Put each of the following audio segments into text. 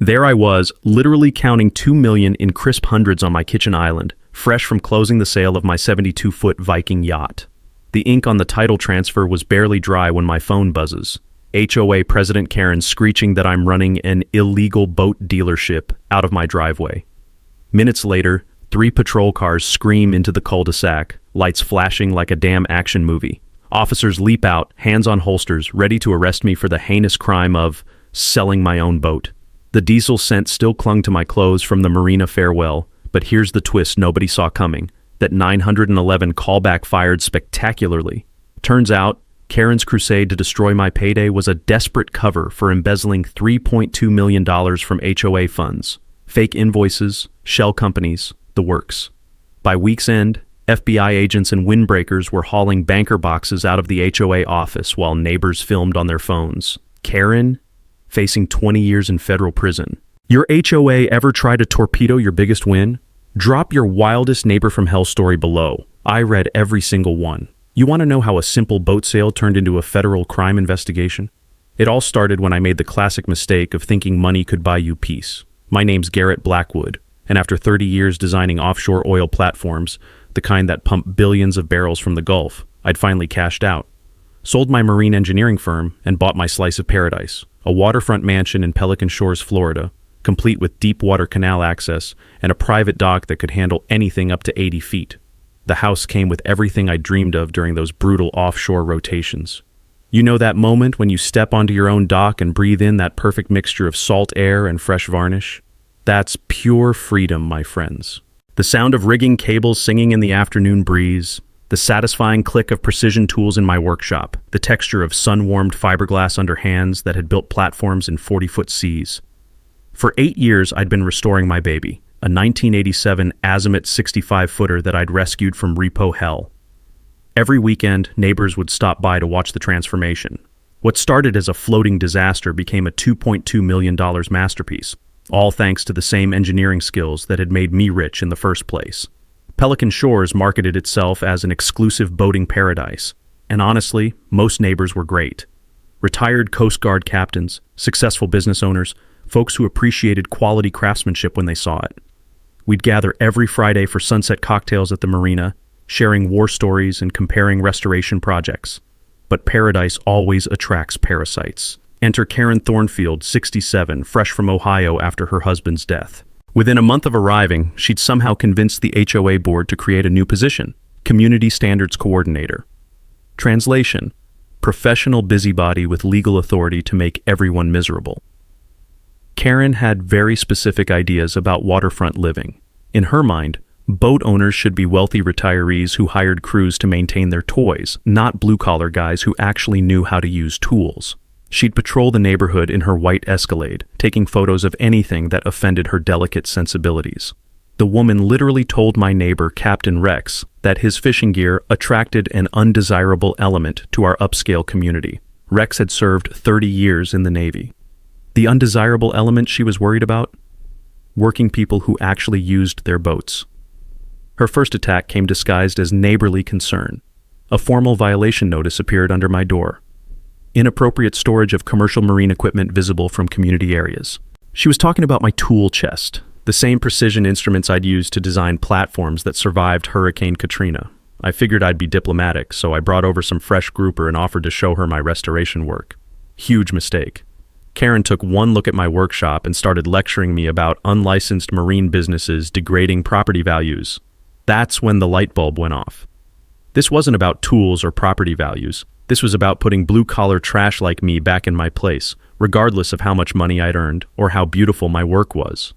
There I was, literally counting 2 million in crisp hundreds on my kitchen island, fresh from closing the sale of my 72-foot Viking yacht. The ink on the title transfer was barely dry when my phone buzzes. HOA President Karen screeching that I'm running an illegal boat dealership out of my driveway. Minutes later, 3 patrol cars scream into the cul-de-sac, lights flashing like a damn action movie. Officers leap out, hands on holsters, ready to arrest me for the heinous crime of selling my own boat. The diesel scent still clung to my clothes from the marina farewell, but here's the twist nobody saw coming. That 911 callback fired spectacularly. Turns out, Karen's crusade to destroy my payday was a desperate cover for embezzling $3.2 million from HOA funds. Fake invoices, shell companies, the works. By week's end, FBI agents and windbreakers were hauling banker boxes out of the HOA office while neighbors filmed on their phones. Karen, facing 20 years in federal prison. Your HOA ever try to torpedo your biggest win? Drop your wildest neighbor from hell story below. I read every single one. You want to know how a simple boat sale turned into a federal crime investigation? It all started when I made the classic mistake of thinking money could buy you peace. My name's Garrett Blackwood, and after 30 years designing offshore oil platforms, the kind that pump billions of barrels from the Gulf, I'd finally cashed out. Sold my marine engineering firm and bought my slice of paradise, a waterfront mansion in Pelican Shores, Florida, complete with deep water canal access and a private dock that could handle anything up to 80 feet. The house came with everything I dreamed of during those brutal offshore rotations. You know that moment when you step onto your own dock and breathe in that perfect mixture of salt air and fresh varnish? That's pure freedom, my friends. The sound of rigging cables singing in the afternoon breeze, the satisfying click of precision tools in my workshop, the texture of sun-warmed fiberglass under hands that had built platforms in 40-foot seas. For 8 years, I'd been restoring my baby, a 1987 Azimuth 65-footer that I'd rescued from repo hell. Every weekend, neighbors would stop by to watch the transformation. What started as a floating disaster became a $2.2 million masterpiece, all thanks to the same engineering skills that had made me rich in the first place. Pelican Shores marketed itself as an exclusive boating paradise, and honestly, most neighbors were great. Retired Coast Guard captains, successful business owners, folks who appreciated quality craftsmanship when they saw it. We'd gather every Friday for sunset cocktails at the marina, sharing war stories and comparing restoration projects. But paradise always attracts parasites. Enter Karen Thornfield, 67, fresh from Ohio after her husband's death. Within a month of arriving, she'd somehow convinced the HOA board to create a new position, Community Standards Coordinator. Translation: professional busybody with legal authority to make everyone miserable. Karen had very specific ideas about waterfront living. In her mind, boat owners should be wealthy retirees who hired crews to maintain their toys, not blue-collar guys who actually knew how to use tools. She'd patrol the neighborhood in her white Escalade, taking photos of anything that offended her delicate sensibilities. The woman literally told my neighbor, Captain Rex, that his fishing gear attracted an undesirable element to our upscale community. Rex had served 30 years in the Navy. The undesirable element she was worried about? Working people who actually used their boats. Her first attack came disguised as neighborly concern. A formal violation notice appeared under my door. Inappropriate storage of commercial marine equipment visible from community areas. She was talking about my tool chest, the same precision instruments I'd used to design platforms that survived Hurricane Katrina. I figured I'd be diplomatic, so I brought over some fresh grouper and offered to show her my restoration work. Huge mistake. Karen took one look at my workshop and started lecturing me about unlicensed marine businesses degrading property values. That's when the light bulb went off. This wasn't about tools or property values. This was about putting blue-collar trash like me back in my place, regardless of how much money I'd earned or how beautiful my work was.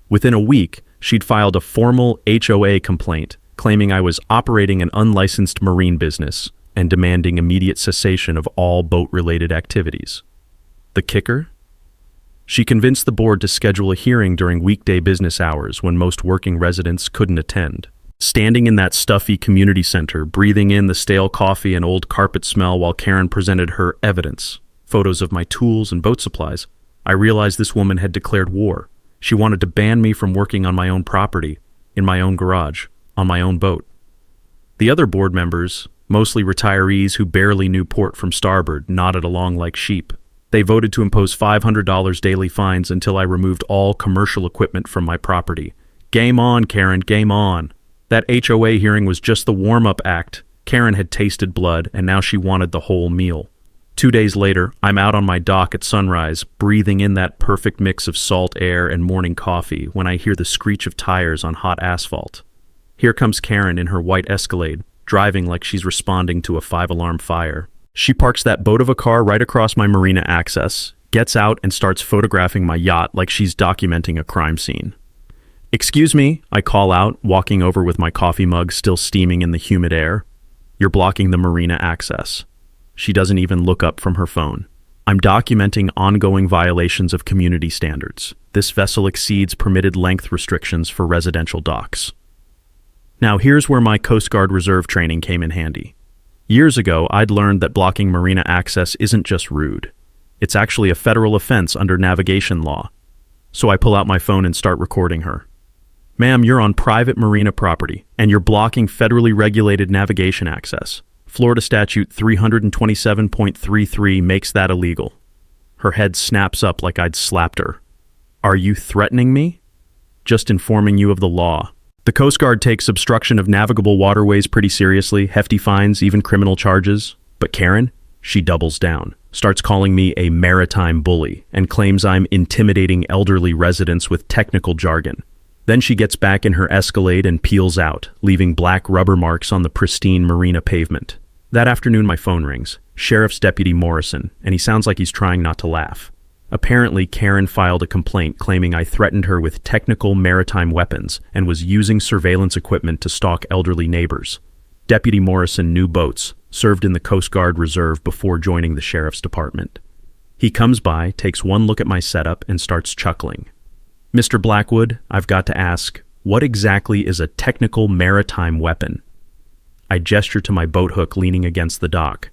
Within a week, she'd filed a formal HOA complaint claiming I was operating an unlicensed marine business and demanding immediate cessation of all boat-related activities. The kicker? She convinced the board to schedule a hearing during weekday business hours when most working residents couldn't attend. Standing in that stuffy community center, breathing in the stale coffee and old carpet smell while Karen presented her evidence, photos of my tools and boat supplies, I realized this woman had declared war. She wanted to ban me from working on my own property, in my own garage, on my own boat. The other board members, mostly retirees who barely knew port from starboard, nodded along like sheep. They voted to impose $500 daily fines until I removed all commercial equipment from my property. Game on, Karen, game on. That HOA hearing was just the warm-up act. Karen had tasted blood, and now she wanted the whole meal. 2 days later, I'm out on my dock at sunrise, breathing in that perfect mix of salt air and morning coffee when I hear the screech of tires on hot asphalt. Here comes Karen in her white Escalade, driving like she's responding to a 5-alarm fire. She parks that boat of a car right across my marina access, gets out and starts photographing my yacht like she's documenting a crime scene. "Excuse me," I call out, walking over with my coffee mug still steaming in the humid air. "You're blocking the marina access." She doesn't even look up from her phone. "I'm documenting ongoing violations of community standards. This vessel exceeds permitted length restrictions for residential docks." Now here's where my Coast Guard Reserve training came in handy. Years ago, I'd learned that blocking marina access isn't just rude. It's actually a federal offense under navigation law. So I pull out my phone and start recording her. "Ma'am, you're on private marina property, and you're blocking federally regulated navigation access. Florida Statute 327.33 makes that illegal." Her head snaps up like I'd slapped her. "Are you threatening me?" "Just informing you of the law." The Coast Guard takes obstruction of navigable waterways pretty seriously, hefty fines, even criminal charges. But Karen, she doubles down, starts calling me a maritime bully, and claims I'm intimidating elderly residents with technical jargon. Then she gets back in her Escalade and peels out, leaving black rubber marks on the pristine marina pavement. That afternoon my phone rings. Sheriff's Deputy Morrison, and he sounds like he's trying not to laugh. Apparently, Karen filed a complaint claiming I threatened her with technical maritime weapons and was using surveillance equipment to stalk elderly neighbors. Deputy Morrison knew boats, served in the Coast Guard Reserve before joining the Sheriff's Department. He comes by, takes one look at my setup, and starts chuckling. "Mr. Blackwood, I've got to ask, what exactly is a technical maritime weapon?" I gesture to my boat hook leaning against the dock.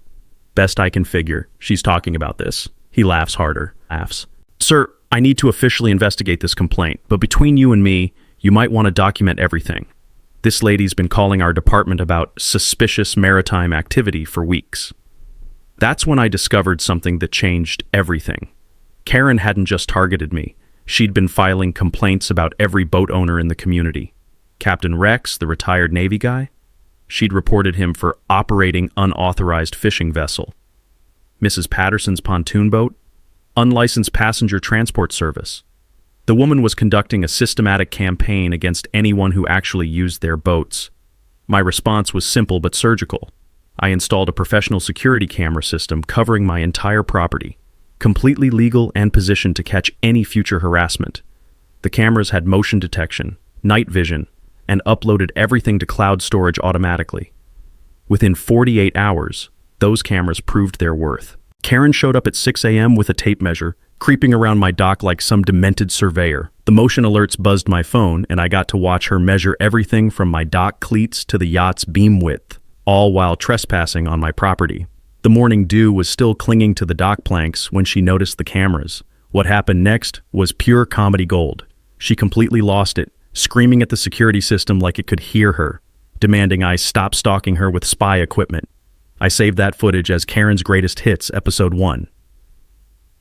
"Best I can figure, she's talking about this." He laughs harder, laughs. "Sir, I need to officially investigate this complaint, but between you and me, you might want to document everything. This lady's been calling our department about suspicious maritime activity for weeks." That's when I discovered something that changed everything. Karen hadn't just targeted me. She'd been filing complaints about every boat owner in the community. Captain Rex, the retired Navy guy, she'd reported him for operating unauthorized fishing vessel. Mrs. Patterson's pontoon boat, unlicensed passenger transport service. The woman was conducting a systematic campaign against anyone who actually used their boats. My response was simple but surgical. I installed a professional security camera system covering my entire property, completely legal and positioned to catch any future harassment. The cameras had motion detection, night vision, and uploaded everything to cloud storage automatically. Within 48 hours, those cameras proved their worth. Karen showed up at 6 a.m. with a tape measure, creeping around my dock like some demented surveyor. The motion alerts buzzed my phone, and I got to watch her measure everything from my dock cleats to the yacht's beam width, all while trespassing on my property. The morning dew was still clinging to the dock planks when she noticed the cameras. What happened next was pure comedy gold. She completely lost it, screaming at the security system like it could hear her, demanding I stop stalking her with spy equipment. I saved that footage as Karen's Greatest Hits, Episode 1.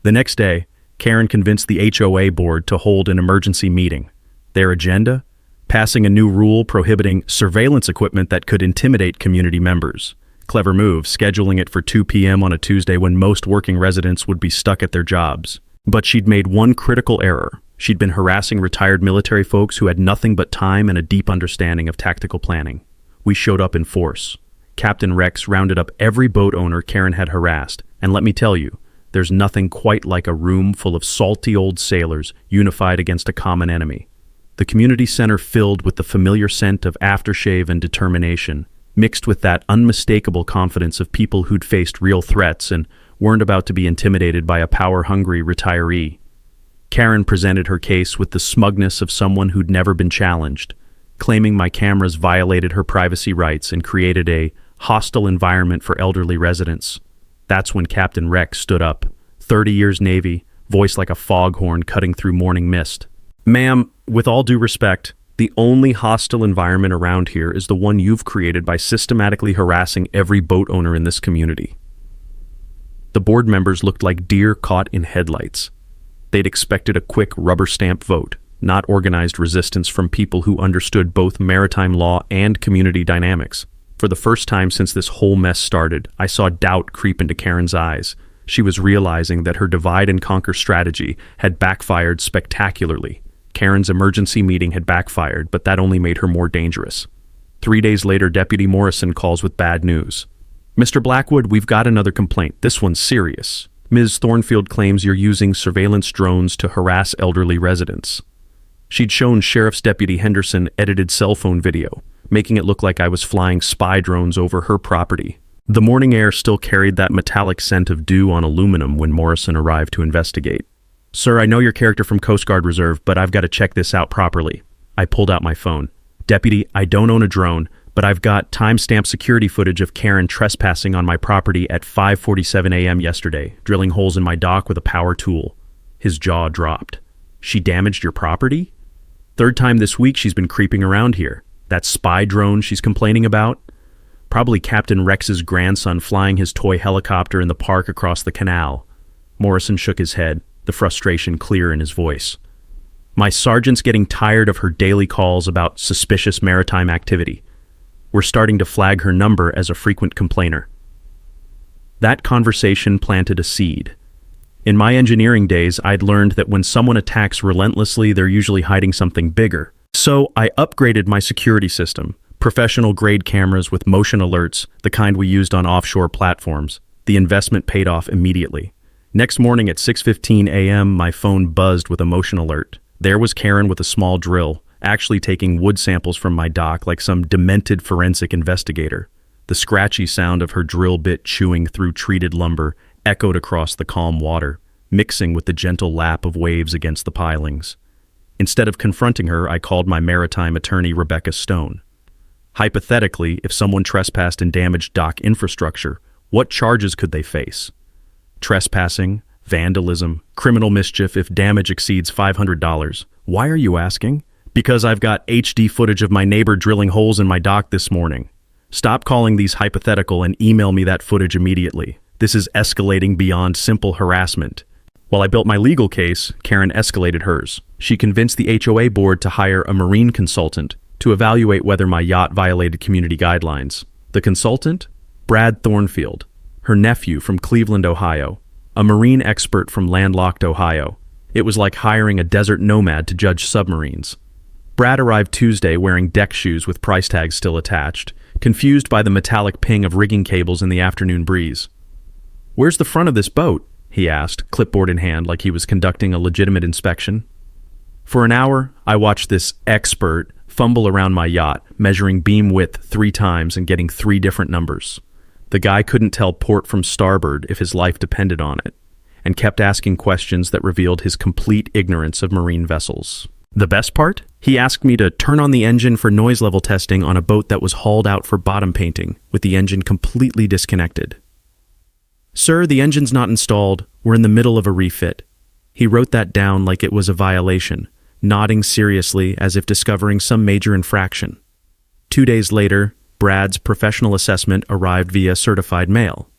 The next day, Karen convinced the HOA board to hold an emergency meeting. Their agenda? Passing a new rule prohibiting surveillance equipment that could intimidate community members. Clever move, scheduling it for 2 p.m. on a Tuesday when most working residents would be stuck at their jobs. But she'd made one critical error. She'd been harassing retired military folks who had nothing but time and a deep understanding of tactical planning. We showed up in force. Captain Rex rounded up every boat owner Karen had harassed, and let me tell you, there's nothing quite like a room full of salty old sailors unified against a common enemy. The community center filled with the familiar scent of aftershave and determination, mixed with that unmistakable confidence of people who'd faced real threats and weren't about to be intimidated by a power-hungry retiree. Karen presented her case with the smugness of someone who'd never been challenged, claiming my cameras violated her privacy rights and created a hostile environment for elderly residents. That's when Captain Rex stood up, 30 years Navy, voice like a foghorn cutting through morning mist. "Ma'am, with all due respect, the only hostile environment around here is the one you've created by systematically harassing every boat owner in this community." The board members looked like deer caught in headlights. They'd expected a quick rubber stamp vote, not organized resistance from people who understood both maritime law and community dynamics. For the first time since this whole mess started, I saw doubt creep into Karen's eyes. She was realizing that her divide-and-conquer strategy had backfired spectacularly. Karen's emergency meeting had backfired, but that only made her more dangerous. 3 days later, Deputy Morrison calls with bad news. "Mr. Blackwood, we've got another complaint. This one's serious. Ms. Thornfield claims you're using surveillance drones to harass elderly residents." She'd shown Sheriff's Deputy Henderson edited cell phone video, making it look like I was flying spy drones over her property. The morning air still carried that metallic scent of dew on aluminum when Morrison arrived to investigate. "Sir, I know your character from Coast Guard Reserve, but I've got to check this out properly." I pulled out my phone. "Deputy, I don't own a drone, but I've got timestamp security footage of Karen trespassing on my property at 5:47 a.m. yesterday, drilling holes in my dock with a power tool." His jaw dropped. "She damaged your property?" "Third time this week she's been creeping around here. That spy drone she's complaining about? Probably Captain Rex's grandson flying his toy helicopter in the park across the canal." Morrison shook his head, the frustration clear in his voice. "My sergeant's getting tired of her daily calls about suspicious maritime activity. We're starting to flag her number as a frequent complainer." That conversation planted a seed. In my engineering days, I'd learned that when someone attacks relentlessly, they're usually hiding something bigger. So I upgraded my security system, professional-grade cameras with motion alerts, the kind we used on offshore platforms. The investment paid off immediately. Next morning at 6:15 a.m., my phone buzzed with a motion alert. There was Karen with a small drill, actually taking wood samples from my dock like some demented forensic investigator. The scratchy sound of her drill bit chewing through treated lumber echoed across the calm water, mixing with the gentle lap of waves against the pilings. Instead of confronting her, I called my maritime attorney, Rebecca Stone. Hypothetically, if someone trespassed and damaged dock infrastructure, what charges could they face? Trespassing, vandalism, criminal mischief if damage exceeds $500. Why are you asking? Because I've got HD footage of my neighbor drilling holes in my dock this morning. Stop calling these hypothetical and email me that footage immediately. This is escalating beyond simple harassment. While I built my legal case, Karen escalated hers. She convinced the HOA board to hire a marine consultant to evaluate whether my yacht violated community guidelines. The consultant? Brad Thornfield, her nephew from Cleveland, Ohio, a marine expert from landlocked Ohio. It was like hiring a desert nomad to judge submarines. Brad arrived Tuesday wearing deck shoes with price tags still attached, confused by the metallic ping of rigging cables in the afternoon breeze. "Where's the front of this boat?" he asked, clipboard in hand like he was conducting a legitimate inspection. For an hour, I watched this expert fumble around my yacht, measuring beam width 3 times and getting 3 different numbers. The guy couldn't tell port from starboard if his life depended on it, and kept asking questions that revealed his complete ignorance of marine vessels. The best part? He asked me to turn on the engine for noise level testing on a boat that was hauled out for bottom painting, with the engine completely disconnected. "Sir, the engine's not installed. We're in the middle of a refit." He wrote that down like it was a violation, nodding seriously as if discovering some major infraction. 2 days later, Brad's professional assessment arrived via certified mail.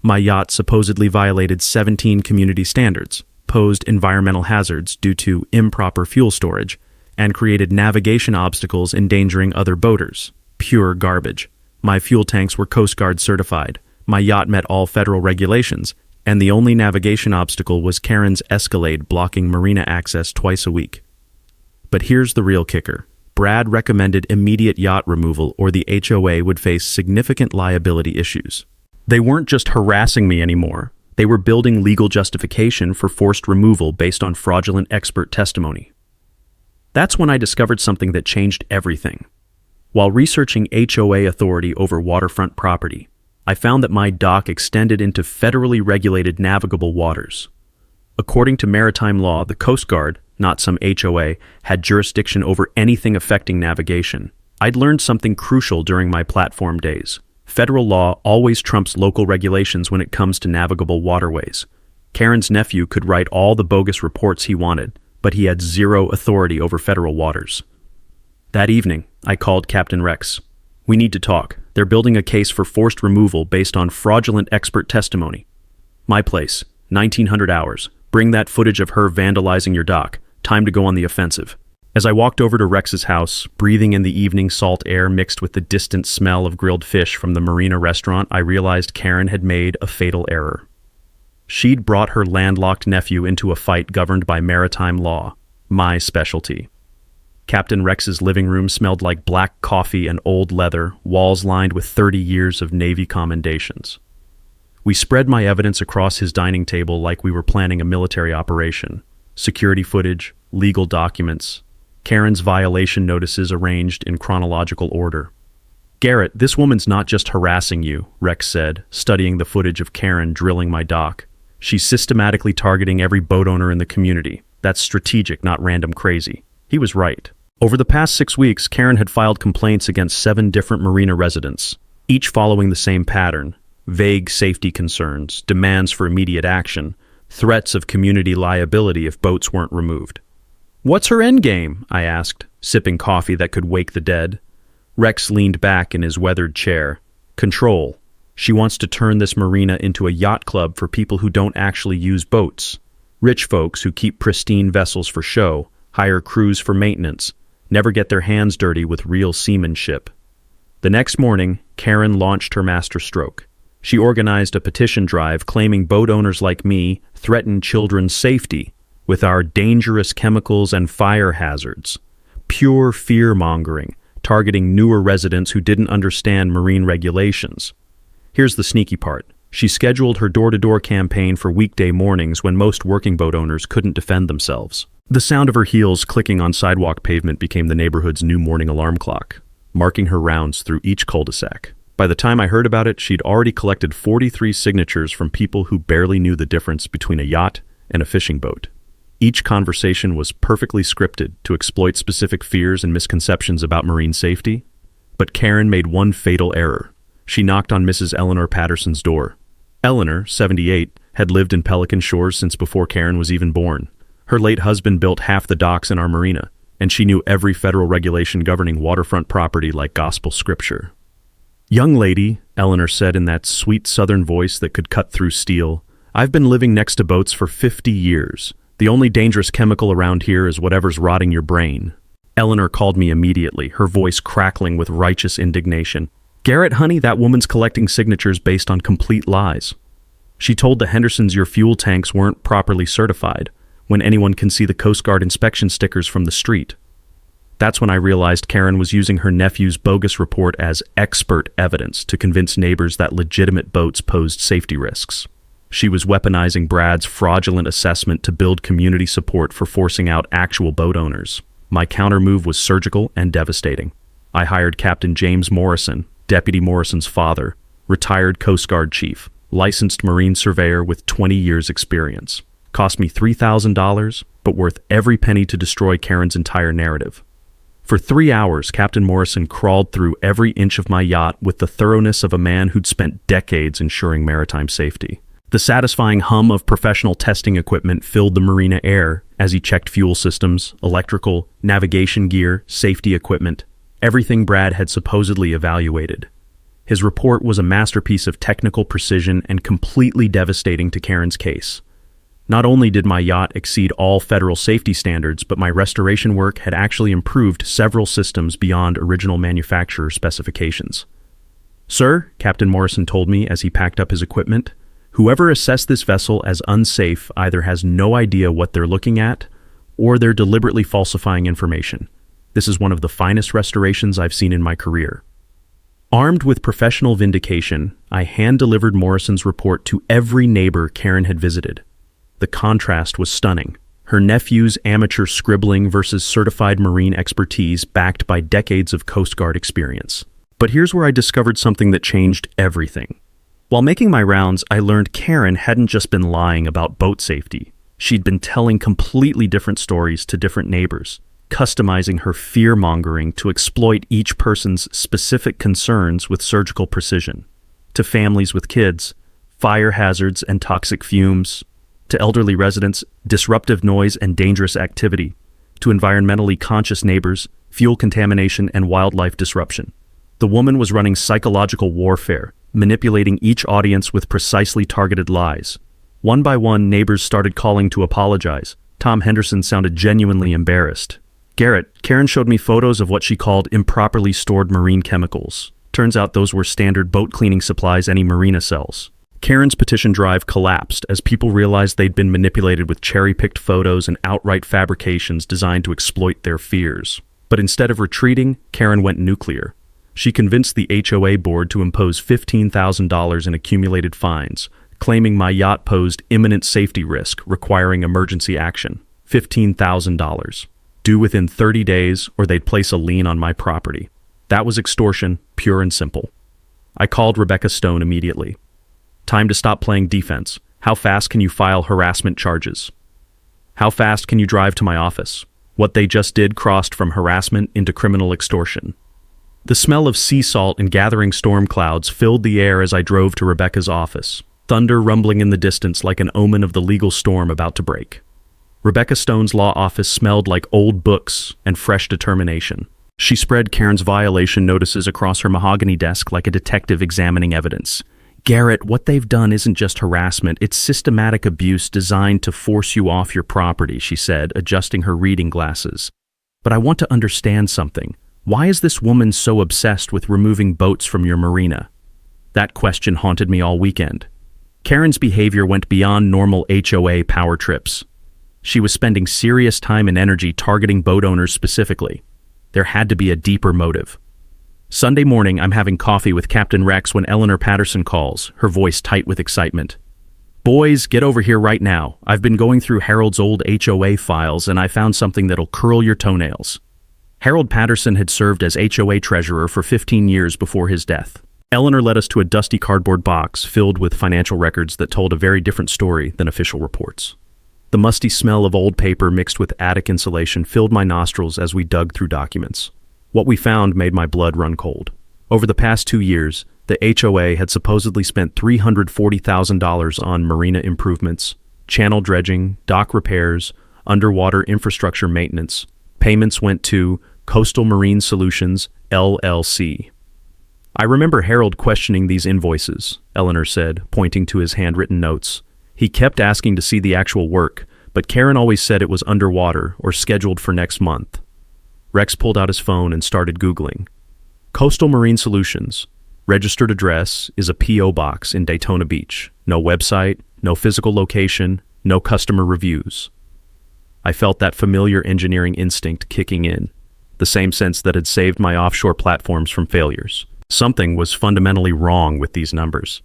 My yacht supposedly violated 17 community standards, posed environmental hazards due to improper fuel storage, and created navigation obstacles endangering other boaters. Pure garbage. My fuel tanks were Coast Guard certified. My yacht met all federal regulations, and the only navigation obstacle was Karen's Escalade blocking marina access twice a week. But here's the real kicker. Brad recommended immediate yacht removal or the HOA would face significant liability issues. They weren't just harassing me anymore. They were building legal justification for forced removal based on fraudulent expert testimony. That's when I discovered something that changed everything. While researching HOA authority over waterfront property, I found that my dock extended into federally regulated navigable waters. According to maritime law, the Coast Guard, not some HOA, had jurisdiction over anything affecting navigation. I'd learned something crucial during my platform days. Federal law always trumps local regulations when it comes to navigable waterways. Karen's nephew could write all the bogus reports he wanted, but he had zero authority over federal waters. That evening, I called Captain Rex. "We need to talk. They're building a case for forced removal based on fraudulent expert testimony." My place, 1900 hours. Bring that footage of her vandalizing your dock. Time to go on the offensive. As I walked over to Rex's house, breathing in the evening salt air mixed with the distant smell of grilled fish from the marina restaurant, I realized Karen had made a fatal error. She'd brought her landlocked nephew into a fight governed by maritime law, my specialty. Captain Rex's living room smelled like black coffee and old leather, walls lined with 30 years of Navy commendations. We spread my evidence across his dining table like we were planning a military operation. Security footage, legal documents, Karen's violation notices arranged in chronological order. "Garrett, this woman's not just harassing you," Rex said, studying the footage of Karen drilling my dock. "She's systematically targeting every boat owner in the community. That's strategic, not random crazy." He was right. Over the past 6 weeks, Karen had filed complaints against 7 different marina residents, each following the same pattern: vague safety concerns, demands for immediate action, threats of community liability if boats weren't removed. "What's her endgame?" I asked, sipping coffee that could wake the dead. Rex leaned back in his weathered chair. "Control. She wants to turn this marina into a yacht club for people who don't actually use boats. Rich folks who keep pristine vessels for show, hire crews for maintenance, never get their hands dirty with real seamanship." The next morning, Karen launched her masterstroke. She organized a petition drive claiming boat owners like me threaten children's safety with our dangerous chemicals and fire hazards. Pure fear-mongering, targeting newer residents who didn't understand marine regulations. Here's the sneaky part. She scheduled her door-to-door campaign for weekday mornings when most working boat owners couldn't defend themselves. The sound of her heels clicking on sidewalk pavement became the neighborhood's new morning alarm clock, marking her rounds through each cul-de-sac. By the time I heard about it, she'd already collected 43 signatures from people who barely knew the difference between a yacht and a fishing boat. Each conversation was perfectly scripted to exploit specific fears and misconceptions about marine safety. But Karen made one fatal error. She knocked on Mrs. Eleanor Patterson's door. Eleanor, 78, had lived in Pelican Shores since before Karen was even born. Her late husband built half the docks in our marina, and she knew every federal regulation governing waterfront property like gospel scripture. "Young lady," Eleanor said in that sweet southern voice that could cut through steel, "I've been living next to boats for 50 years. The only dangerous chemical around here is whatever's rotting your brain." Eleanor called me immediately, her voice crackling with righteous indignation. "Garrett, honey, that woman's collecting signatures based on complete lies. She told the Hendersons your fuel tanks weren't properly certified, when anyone can see the Coast Guard inspection stickers from the street." That's when I realized Karen was using her nephew's bogus report as expert evidence to convince neighbors that legitimate boats posed safety risks. She was weaponizing Brad's fraudulent assessment to build community support for forcing out actual boat owners. My countermove was surgical and devastating. I hired Captain James Morrison, Deputy Morrison's father, retired Coast Guard chief, licensed marine surveyor with 20 years experience. Cost me $3,000, but worth every penny to destroy Karen's entire narrative. For 3 hours, Captain Morrison crawled through every inch of my yacht with the thoroughness of a man who'd spent decades ensuring maritime safety. The satisfying hum of professional testing equipment filled the marina air as he checked fuel systems, electrical, navigation gear, safety equipment, everything Brad had supposedly evaluated. His report was a masterpiece of technical precision and completely devastating to Karen's case. Not only did my yacht exceed all federal safety standards, but my restoration work had actually improved several systems beyond original manufacturer specifications. "Sir," Captain Morrison told me as he packed up his equipment, "whoever assessed this vessel as unsafe either has no idea what they're looking at, or they're deliberately falsifying information. This is one of the finest restorations I've seen in my career." Armed with professional vindication, I hand-delivered Morrison's report to every neighbor Karen had visited. The contrast was stunning. Her nephew's amateur scribbling versus certified marine expertise backed by decades of Coast Guard experience. But here's where I discovered something that changed everything. While making my rounds, I learned Karen hadn't just been lying about boat safety. She'd been telling completely different stories to different neighbors, customizing her fear-mongering to exploit each person's specific concerns with surgical precision. To families with kids, fire hazards and toxic fumes. To elderly residents, disruptive noise and dangerous activity. To environmentally conscious neighbors, fuel contamination and wildlife disruption. The woman was running psychological warfare, manipulating each audience with precisely targeted lies. One by one, neighbors started calling to apologize. Tom Henderson sounded genuinely embarrassed. Garrett, Karen showed me photos of what she called improperly stored marine chemicals. Turns out those were standard boat cleaning supplies any marina sells. Karen's petition drive collapsed as people realized they'd been manipulated with cherry-picked photos and outright fabrications designed to exploit their fears. But instead of retreating, Karen went nuclear. She convinced the HOA board to impose $15,000 in accumulated fines, claiming my yacht posed imminent safety risk requiring emergency action. $15,000. Due within 30 days or they'd place a lien on my property. That was extortion, pure and simple. I called Rebecca Stone immediately. Time to stop playing defense. How fast can you file harassment charges? How fast can you drive to my office? What they just did crossed from harassment into criminal extortion. The smell of sea salt and gathering storm clouds filled the air as I drove to Rebecca's office, thunder rumbling in the distance like an omen of the legal storm about to break. Rebecca Stone's law office smelled like old books and fresh determination. She spread Karen's violation notices across her mahogany desk like a detective examining evidence. Garrett, what they've done isn't just harassment, it's systematic abuse designed to force you off your property, she said, adjusting her reading glasses. But I want to understand something. Why is this woman so obsessed with removing boats from your marina? That question haunted me all weekend. Karen's behavior went beyond normal HOA power trips. She was spending serious time and energy targeting boat owners specifically. There had to be a deeper motive. Sunday morning, I'm having coffee with Captain Rex when Eleanor Patterson calls, her voice tight with excitement. Boys, get over here right now. I've been going through Harold's old HOA files and I found something that'll curl your toenails. Harold Patterson had served as HOA treasurer for 15 years before his death. Eleanor led us to a dusty cardboard box filled with financial records that told a very different story than official reports. The musty smell of old paper mixed with attic insulation filled my nostrils as we dug through documents. What we found made my blood run cold. Over the past 2 years, the HOA had supposedly spent $340,000 on marina improvements, channel dredging, dock repairs, underwater infrastructure maintenance. Payments went to Coastal Marine Solutions, LLC. I remember Harold questioning these invoices, Eleanor said, pointing to his handwritten notes. He kept asking to see the actual work, but Karen always said it was underwater or scheduled for next month. Rex pulled out his phone and started Googling. Coastal Marine Solutions. Registered address is a P.O. box in Daytona Beach. No website, no physical location, no customer reviews. I felt that familiar engineering instinct kicking in, the same sense that had saved my offshore platforms from failures. Something was fundamentally wrong with these numbers.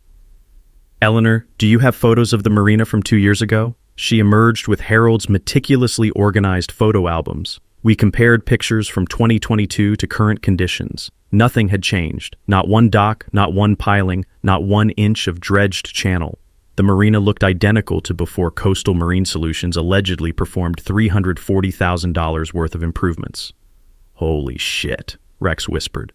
Eleanor, do you have photos of the marina from 2 years ago? She emerged with Harold's meticulously organized photo albums. We compared pictures from 2022 to current conditions. Nothing had changed. Not one dock, not one piling, not 1 inch of dredged channel. The marina looked identical to before Coastal Marine Solutions allegedly performed $340,000 worth of improvements. Holy shit, Rex whispered.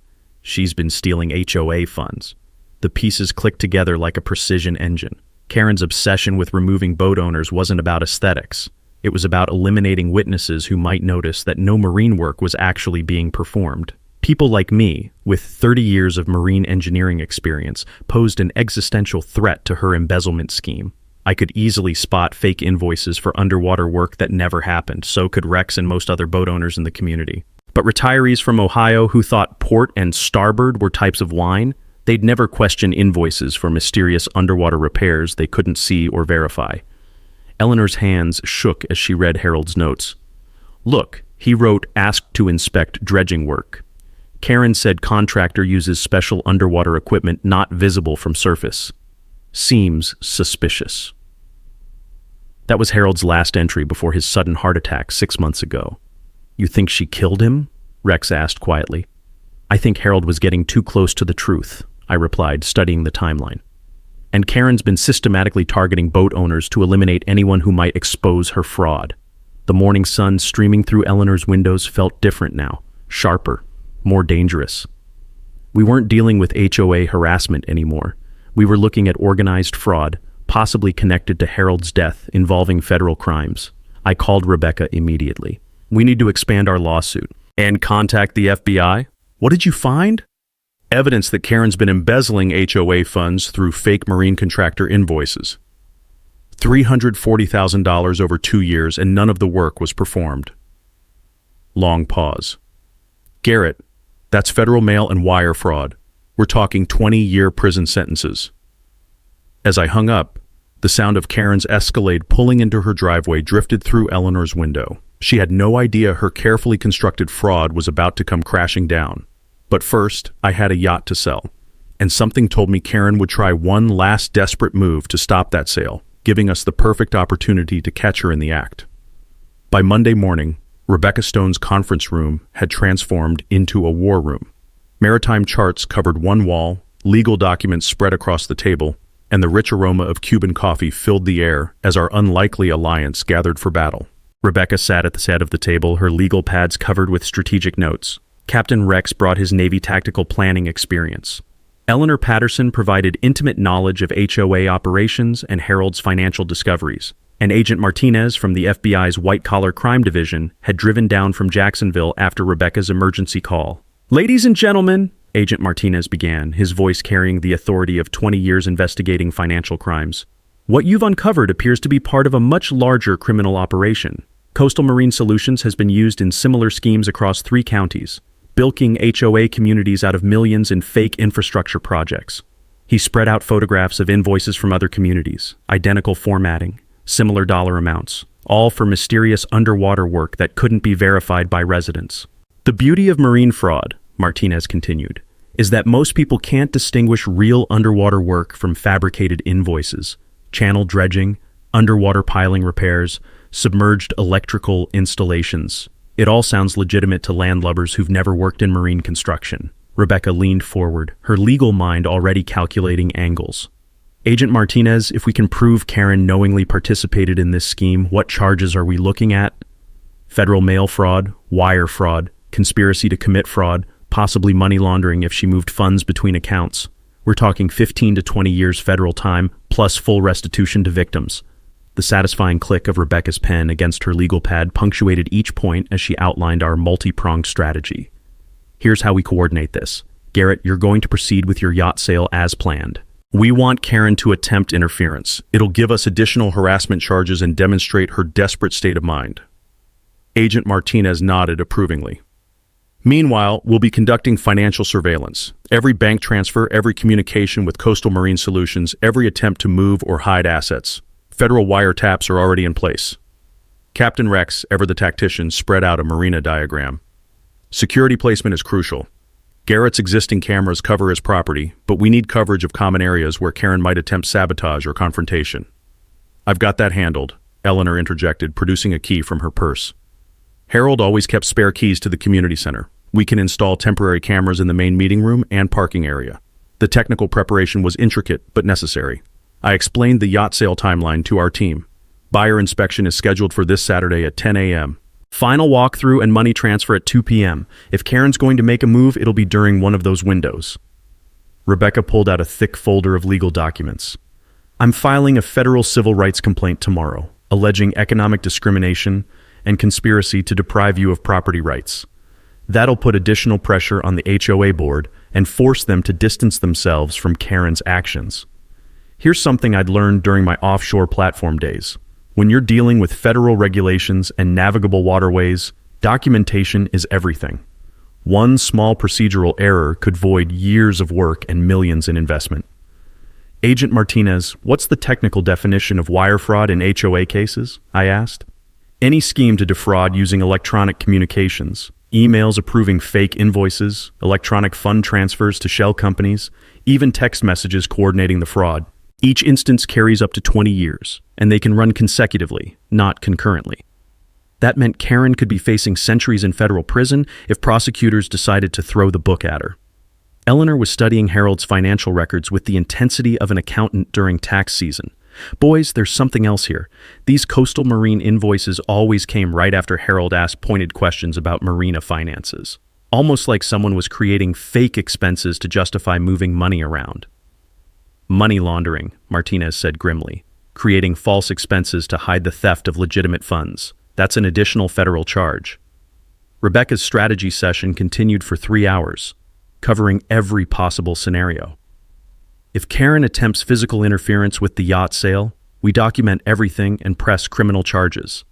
She's been stealing HOA funds. The pieces clicked together like a precision engine. Karen's obsession with removing boat owners wasn't about aesthetics. It was about eliminating witnesses who might notice that no marine work was actually being performed. People like me, with 30 years of marine engineering experience, posed an existential threat to her embezzlement scheme. I could easily spot fake invoices for underwater work that never happened, so could Rex and most other boat owners in the community. But retirees from Ohio who thought port and starboard were types of wine, they'd never question invoices for mysterious underwater repairs they couldn't see or verify. Eleanor's hands shook as she read Harold's notes. Look, he wrote, asked to inspect dredging work. Karen said contractor uses special underwater equipment not visible from surface. Seems suspicious. That was Harold's last entry before his sudden heart attack 6 months ago. You think she killed him? Rex asked quietly. I think Harold was getting too close to the truth, I replied, studying the timeline. And Karen's been systematically targeting boat owners to eliminate anyone who might expose her fraud. The morning sun streaming through Eleanor's windows felt different now, sharper, more dangerous. We weren't dealing with HOA harassment anymore. We were looking at organized fraud, possibly connected to Harold's death, involving federal crimes. I called Rebecca immediately. We need to expand our lawsuit. And contact the FBI? What did you find? Evidence that Karen's been embezzling HOA funds through fake marine contractor invoices. $340,000 over 2 years, and none of the work was performed. Long pause. Garrett, that's federal mail and wire fraud. We're talking 20-year prison sentences. As I hung up, the sound of Karen's Escalade pulling into her driveway drifted through Eleanor's window. She had no idea her carefully constructed fraud was about to come crashing down. But first, I had a yacht to sell. And something told me Karen would try one last desperate move to stop that sale, giving us the perfect opportunity to catch her in the act. By Monday morning, Rebecca Stone's conference room had transformed into a war room. Maritime charts covered one wall, legal documents spread across the table, and the rich aroma of Cuban coffee filled the air as our unlikely alliance gathered for battle. Rebecca sat at the head of the table, her legal pads covered with strategic notes. Captain Rex brought his Navy tactical planning experience. Eleanor Patterson provided intimate knowledge of HOA operations and Harold's financial discoveries. And Agent Martinez from the FBI's White-Collar Crime Division had driven down from Jacksonville after Rebecca's emergency call. "Ladies and gentlemen," Agent Martinez began, his voice carrying the authority of 20 years investigating financial crimes. "What you've uncovered appears to be part of a much larger criminal operation. Coastal Marine Solutions has been used in similar schemes across 3 counties, bilking HOA communities out of millions in fake infrastructure projects." He spread out photographs of invoices from other communities, identical formatting, similar dollar amounts, all for mysterious underwater work that couldn't be verified by residents. "The beauty of marine fraud," Martinez continued, "is that most people can't distinguish real underwater work from fabricated invoices, channel dredging, underwater piling repairs, submerged electrical installations. It all sounds legitimate to landlubbers who've never worked in marine construction." Rebecca leaned forward, her legal mind already calculating angles. "Agent Martinez, if we can prove Karen knowingly participated in this scheme, what charges are we looking at? Federal mail fraud, wire fraud, conspiracy to commit fraud, possibly money laundering if she moved funds between accounts. We're talking 15 to 20 years federal time, plus full restitution to victims." The satisfying click of Rebecca's pen against her legal pad punctuated each point as she outlined our multi-pronged strategy. "Here's how we coordinate this. Garrett, you're going to proceed with your yacht sale as planned. We want Karen to attempt interference. It'll give us additional harassment charges and demonstrate her desperate state of mind." Agent Martinez nodded approvingly. "Meanwhile, we'll be conducting financial surveillance. Every bank transfer, every communication with Coastal Marine Solutions, every attempt to move or hide assets. Federal wiretaps are already in place." Captain Rex, ever the tactician, spread out a marina diagram. "Security placement is crucial. Garrett's existing cameras cover his property, but we need coverage of common areas where Karen might attempt sabotage or confrontation." "I've got that handled," Eleanor interjected, producing a key from her purse. "Harold always kept spare keys to the community center. We can install temporary cameras in the main meeting room and parking area." The technical preparation was intricate but necessary. I explained the yacht sale timeline to our team. Buyer inspection is scheduled for this Saturday at 10 a.m. Final walkthrough and money transfer at 2 p.m. If Karen's going to make a move, it'll be during one of those windows. Rebecca pulled out a thick folder of legal documents. "I'm filing a federal civil rights complaint tomorrow, alleging economic discrimination and conspiracy to deprive you of property rights. That'll put additional pressure on the HOA board and force them to distance themselves from Karen's actions. Here's something I'd learned during my offshore platform days. When you're dealing with federal regulations and navigable waterways, documentation is everything. One small procedural error could void years of work and millions in investment." "Agent Martinez, what's the technical definition of wire fraud in HOA cases?" I asked. "Any scheme to defraud using electronic communications, emails approving fake invoices, electronic fund transfers to shell companies, even text messages coordinating the fraud. Each instance carries up to 20 years, and they can run consecutively, not concurrently." That meant Karen could be facing centuries in federal prison if prosecutors decided to throw the book at her. Eleanor was studying Harold's financial records with the intensity of an accountant during tax season. "Boys, there's something else here. These Coastal Marine invoices always came right after Harold asked pointed questions about marina finances. Almost like someone was creating fake expenses to justify moving money around." "Money laundering," Martinez said grimly, "creating false expenses to hide the theft of legitimate funds. That's an additional federal charge." Rebecca's strategy session continued for 3 hours, covering every possible scenario. If Karen attempts physical interference with the yacht sale, We document everything and press criminal charges.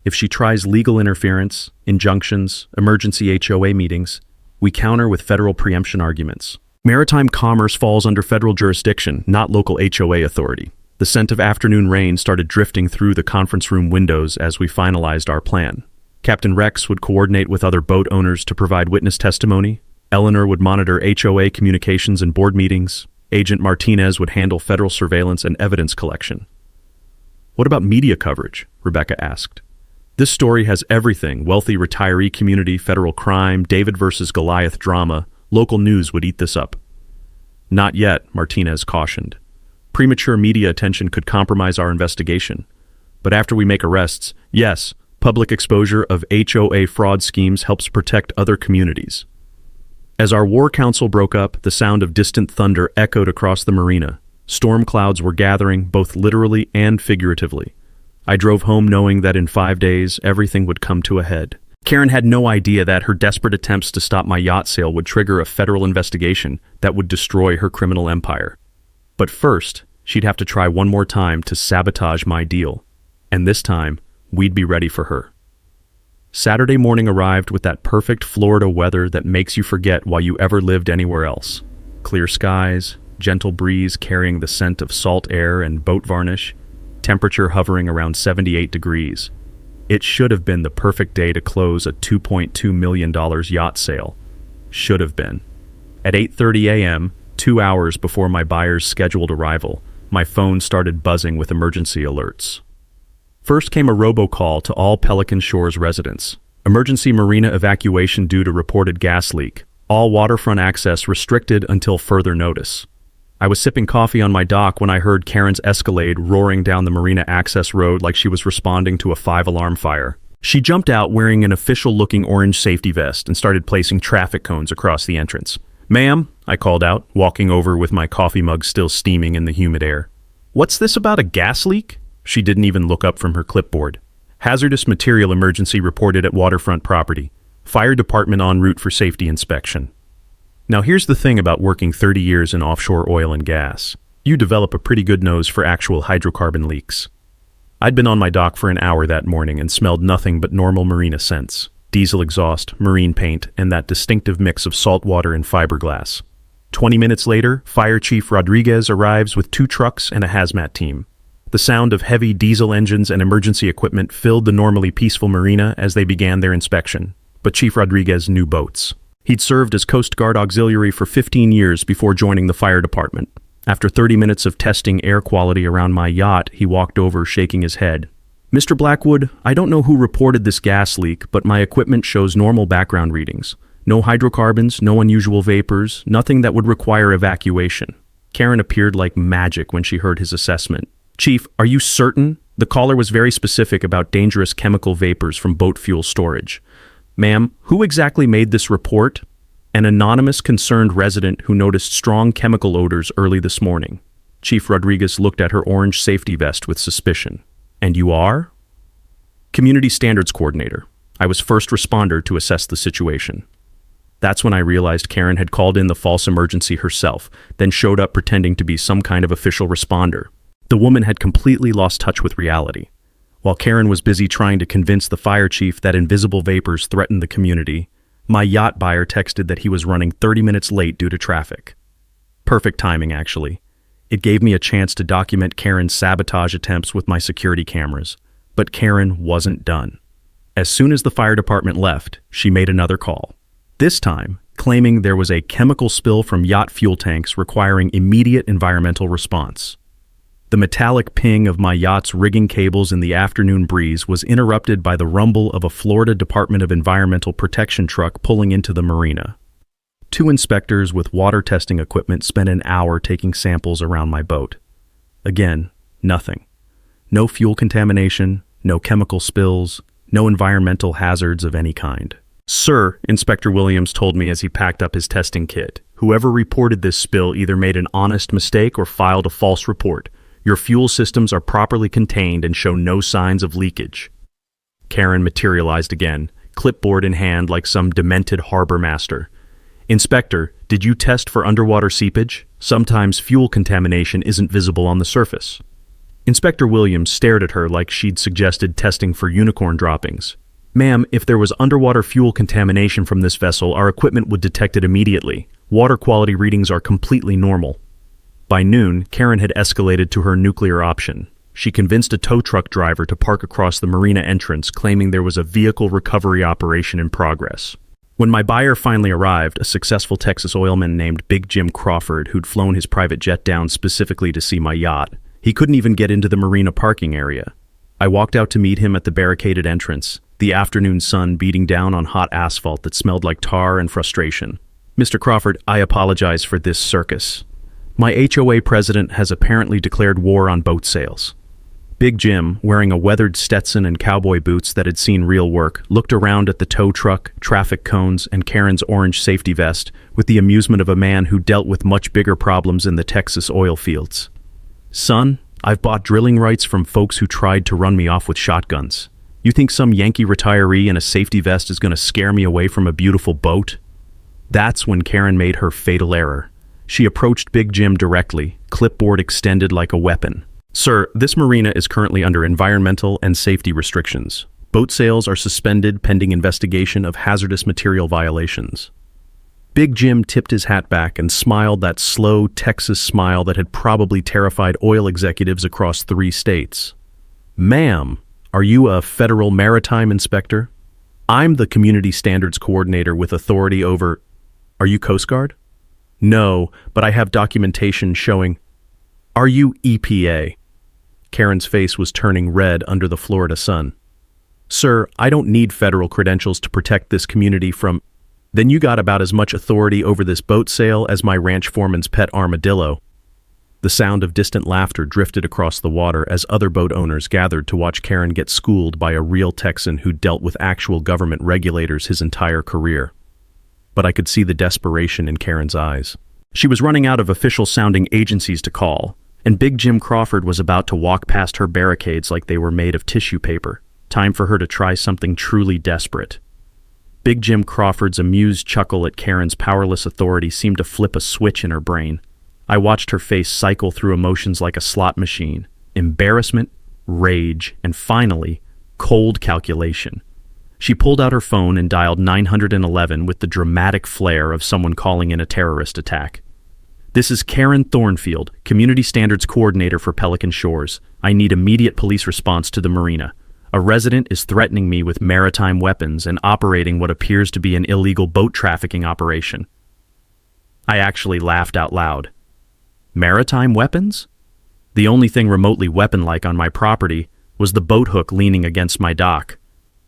If she tries legal interference, injunctions, emergency HOA meetings, we counter with federal preemption arguments. Maritime commerce falls under federal jurisdiction, not local HOA authority. The scent of afternoon rain started drifting through the conference room windows as we finalized our plan. Captain Rex would coordinate with other boat owners to provide witness testimony. Eleanor would monitor HOA communications and board meetings. Agent Martinez would handle federal surveillance and evidence collection. What about media coverage? Rebecca asked. This story has everything: wealthy retiree community, federal crime, David versus Goliath drama. Local news would eat this up. Not yet, Martinez cautioned. Premature media attention could compromise our investigation. But after we make arrests, yes, public exposure of HOA fraud schemes helps protect other communities. As our war council broke up, the sound of distant thunder echoed across the marina. Storm clouds were gathering, both literally and figuratively. I drove home knowing that in 5 days, everything would come to a head. Karen had no idea that her desperate attempts to stop my yacht sale would trigger a federal investigation that would destroy her criminal empire. But first, she'd have to try one more time to sabotage my deal. And this time, we'd be ready for her. Saturday morning arrived with that perfect Florida weather that makes you forget why you ever lived anywhere else. Clear skies, gentle breeze carrying the scent of salt air and boat varnish, temperature hovering around 78 degrees. It should have been the perfect day to close a $2.2 million yacht sale. Should have been. At 8:30 a.m., 2 hours before my buyer's scheduled arrival, my phone started buzzing with emergency alerts. First came a robocall to all Pelican Shores residents. Emergency marina evacuation due to reported gas leak. All waterfront access restricted until further notice. I was sipping coffee on my dock when I heard Karen's Escalade roaring down the marina access road like she was responding to a 5-alarm fire. She jumped out wearing an official-looking orange safety vest and started placing traffic cones across the entrance. "Ma'am," I called out, walking over with my coffee mug still steaming in the humid air. "What's this about a gas leak?" She didn't even look up from her clipboard. "Hazardous material emergency reported at waterfront property. Fire department en route for safety inspection." Now here's the thing about working 30 years in offshore oil and gas. You develop a pretty good nose for actual hydrocarbon leaks. I'd been on my dock for an hour that morning and smelled nothing but normal marina scents. Diesel exhaust, marine paint, and that distinctive mix of salt water and fiberglass. 20 minutes later, Fire Chief Rodriguez arrives with 2 trucks and a hazmat team. The sound of heavy diesel engines and emergency equipment filled the normally peaceful marina as they began their inspection. But Chief Rodriguez knew boats. He'd served as Coast Guard auxiliary for 15 years before joining the fire department. After 30 minutes of testing air quality around my yacht, he walked over shaking his head. "Mr. Blackwood, I don't know who reported this gas leak, but my equipment shows normal background readings. No hydrocarbons, no unusual vapors, nothing that would require evacuation." Karen appeared like magic when she heard his assessment. "Chief, are you certain?" The caller was very specific about dangerous chemical vapors from boat fuel storage. "Ma'am, who exactly made this report?" "An anonymous concerned resident who noticed strong chemical odors early this morning." Chief Rodriguez looked at her orange safety vest with suspicion. "And you are?" "Community Standards Coordinator. I was first responder to assess the situation." That's when I realized Karen had called in the false emergency herself, then showed up pretending to be some kind of official responder. The woman had completely lost touch with reality. While Karen was busy trying to convince the fire chief that invisible vapors threatened the community, my yacht buyer texted that he was running 30 minutes late due to traffic. Perfect timing, actually. It gave me a chance to document Karen's sabotage attempts with my security cameras. But Karen wasn't done. As soon as the fire department left, she made another call. This time, claiming there was a chemical spill from yacht fuel tanks requiring immediate environmental response. The metallic ping of my yacht's rigging cables in the afternoon breeze was interrupted by the rumble of a Florida Department of Environmental Protection truck pulling into the marina. 2 inspectors with water testing equipment spent an hour taking samples around my boat. Again, nothing. No fuel contamination, no chemical spills, no environmental hazards of any kind. "Sir," Inspector Williams told me as he packed up his testing kit, "whoever reported this spill either made an honest mistake or filed a false report. Your fuel systems are properly contained and show no signs of leakage." Karen materialized again, clipboard in hand like some demented harbor master. "Inspector, did you test for underwater seepage? Sometimes fuel contamination isn't visible on the surface." Inspector Williams stared at her like she'd suggested testing for unicorn droppings. "Ma'am, if there was underwater fuel contamination from this vessel, our equipment would detect it immediately. Water quality readings are completely normal." By noon, Karen had escalated to her nuclear option. She convinced a tow truck driver to park across the marina entrance, claiming there was a vehicle recovery operation in progress. When my buyer finally arrived, a successful Texas oilman named Big Jim Crawford, who'd flown his private jet down specifically to see my yacht, he couldn't even get into the marina parking area. I walked out to meet him at the barricaded entrance, the afternoon sun beating down on hot asphalt that smelled like tar and frustration. "Mr. Crawford, I apologize for this circus. My HOA president has apparently declared war on boat sales." Big Jim, wearing a weathered Stetson and cowboy boots that had seen real work, looked around at the tow truck, traffic cones, and Karen's orange safety vest with the amusement of a man who dealt with much bigger problems in the Texas oil fields. "Son, I've bought drilling rights from folks who tried to run me off with shotguns. You think some Yankee retiree in a safety vest is going to scare me away from a beautiful boat?" That's when Karen made her fatal error. She approached Big Jim directly, clipboard extended like a weapon. "Sir, this marina is currently under environmental and safety restrictions. Boat sales are suspended pending investigation of hazardous material violations." Big Jim tipped his hat back and smiled that slow Texas smile that had probably terrified oil executives across 3 states. "Ma'am, are you a federal maritime inspector? I'm the community standards coordinator with authority over—" "Are you Coast Guard?" "No, but I have documentation showing—" "Are you EPA?" Karen's face was turning red under the Florida sun. "Sir, I don't need federal credentials to protect this community from—" "Then you got about as much authority over this boat sale as my ranch foreman's pet armadillo." The sound of distant laughter drifted across the water as other boat owners gathered to watch Karen get schooled by a real Texan who dealt with actual government regulators his entire career. But I could see the desperation in Karen's eyes. She was running out of official-sounding agencies to call, and Big Jim Crawford was about to walk past her barricades like they were made of tissue paper. Time for her to try something truly desperate. Big Jim Crawford's amused chuckle at Karen's powerless authority seemed to flip a switch in her brain. I watched her face cycle through emotions like a slot machine. Embarrassment, rage, and finally, cold calculation. She pulled out her phone and dialed 911 with the dramatic flair of someone calling in a terrorist attack. "This is Karen Thornfield, Community Standards Coordinator for Pelican Shores. I need immediate police response to the marina. A resident is threatening me with maritime weapons and operating what appears to be an illegal boat trafficking operation." I actually laughed out loud. Maritime weapons? The only thing remotely weapon-like on my property was the boat hook leaning against my dock,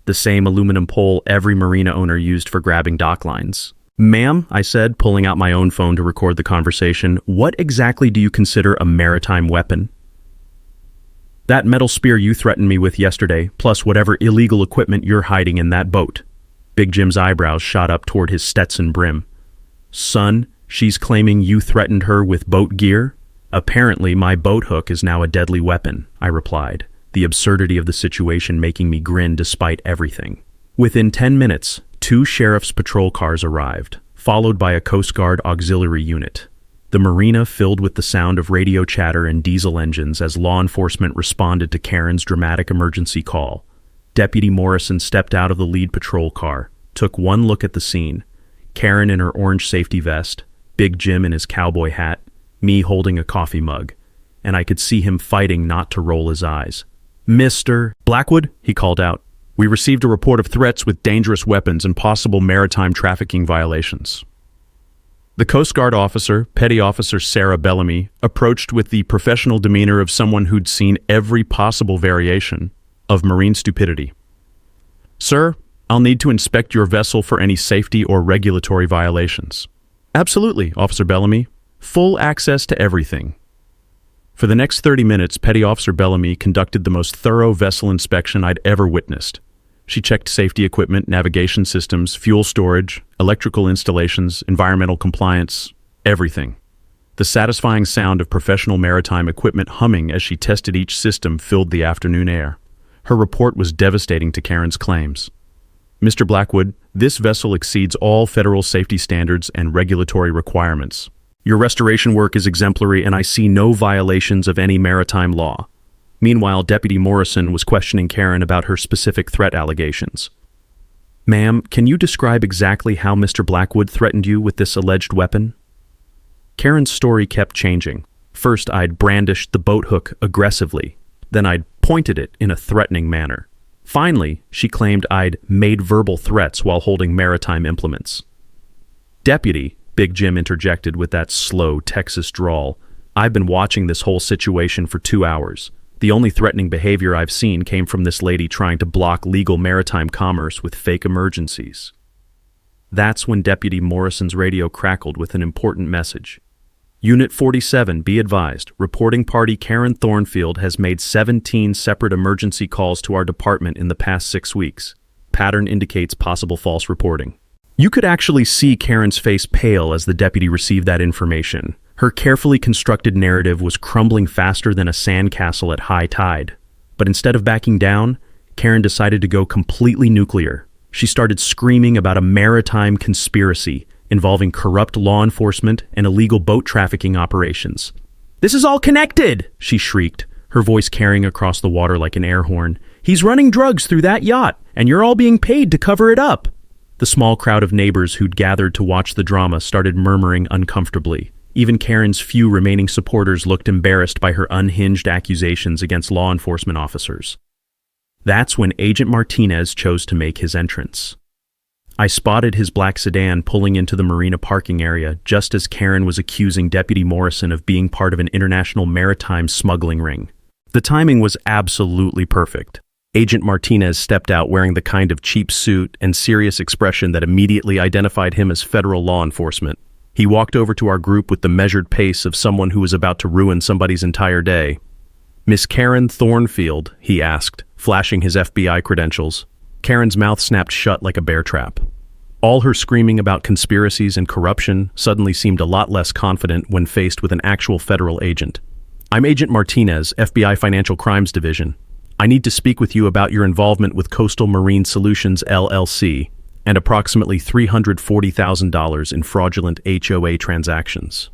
the same aluminum pole every marina owner used for grabbing dock lines. "Ma'am," I said, pulling out my own phone to record the conversation, "what exactly do you consider a maritime weapon?" "That metal spear you threatened me with yesterday, plus whatever illegal equipment you're hiding in that boat." Big Jim's eyebrows shot up toward his Stetson brim. "Son, she's claiming you threatened her with boat gear? Apparently my boat hook is now a deadly weapon," I replied, the absurdity of the situation making me grin despite everything. Within 10 minutes, 2 sheriff's patrol cars arrived, followed by a Coast Guard auxiliary unit. The marina filled with the sound of radio chatter and diesel engines as law enforcement responded to Karen's dramatic emergency call. Deputy Morrison stepped out of the lead patrol car, took one look at the scene. Karen in her orange safety vest, Big Jim in his cowboy hat, me holding a coffee mug, and I could see him fighting not to roll his eyes. "Mr. Blackwood," he called out, "we received a report of threats with dangerous weapons and possible maritime trafficking violations." The Coast Guard officer, Petty Officer Sarah Bellamy, approached with the professional demeanor of someone who'd seen every possible variation of marine stupidity. "Sir, I'll need to inspect your vessel for any safety or regulatory violations." "Absolutely, Officer Bellamy. Full access to everything." For the next 30 minutes, Petty Officer Bellamy conducted the most thorough vessel inspection I'd ever witnessed. She checked safety equipment, navigation systems, fuel storage, electrical installations, environmental compliance, everything. The satisfying sound of professional maritime equipment humming as she tested each system filled the afternoon air. Her report was devastating to Karen's claims. "Mr. Blackwood, this vessel exceeds all federal safety standards and regulatory requirements. Your restoration work is exemplary and I see no violations of any maritime law. Meanwhile, Deputy Morrison was questioning Karen about her specific threat allegations. "Ma'am, can you describe exactly how Mr. Blackwood threatened you with this alleged weapon?" Karen's story kept changing. First, I'd brandished the boat hook aggressively. Then I'd pointed it in a threatening manner. Finally, she claimed I'd made verbal threats while holding maritime implements. "Deputy," Big Jim interjected with that slow Texas drawl, "I've been watching this whole situation for 2 hours. The only threatening behavior I've seen came from this lady trying to block legal maritime commerce with fake emergencies." That's when Deputy Morrison's radio crackled with an important message. "Unit 47, be advised. Reporting party Karen Thornfield has made 17 separate emergency calls to our department in the past 6 weeks. Pattern indicates possible false reporting." You could actually see Karen's face pale as the deputy received that information. Her carefully constructed narrative was crumbling faster than a sandcastle at high tide. But instead of backing down, Karen decided to go completely nuclear. She started screaming about a maritime conspiracy involving corrupt law enforcement and illegal boat trafficking operations. "This is all connected!" she shrieked, her voice carrying across the water like an air horn. "He's running drugs through that yacht, and you're all being paid to cover it up." The small crowd of neighbors who'd gathered to watch the drama started murmuring uncomfortably. Even Karen's few remaining supporters looked embarrassed by her unhinged accusations against law enforcement officers. That's when Agent Martinez chose to make his entrance. I spotted his black sedan pulling into the marina parking area just as Karen was accusing Deputy Morrison of being part of an international maritime smuggling ring. The timing was absolutely perfect. Agent Martinez stepped out wearing the kind of cheap suit and serious expression that immediately identified him as federal law enforcement. He walked over to our group with the measured pace of someone who was about to ruin somebody's entire day. "Miss Karen Thornfield?" he asked, flashing his FBI credentials. Karen's mouth snapped shut like a bear trap. All her screaming about conspiracies and corruption suddenly seemed a lot less confident when faced with an actual federal agent. "I'm Agent Martinez, FBI Financial Crimes Division. I need to speak with you about your involvement with Coastal Marine Solutions, LLC, and approximately $340,000 in fraudulent HOA transactions."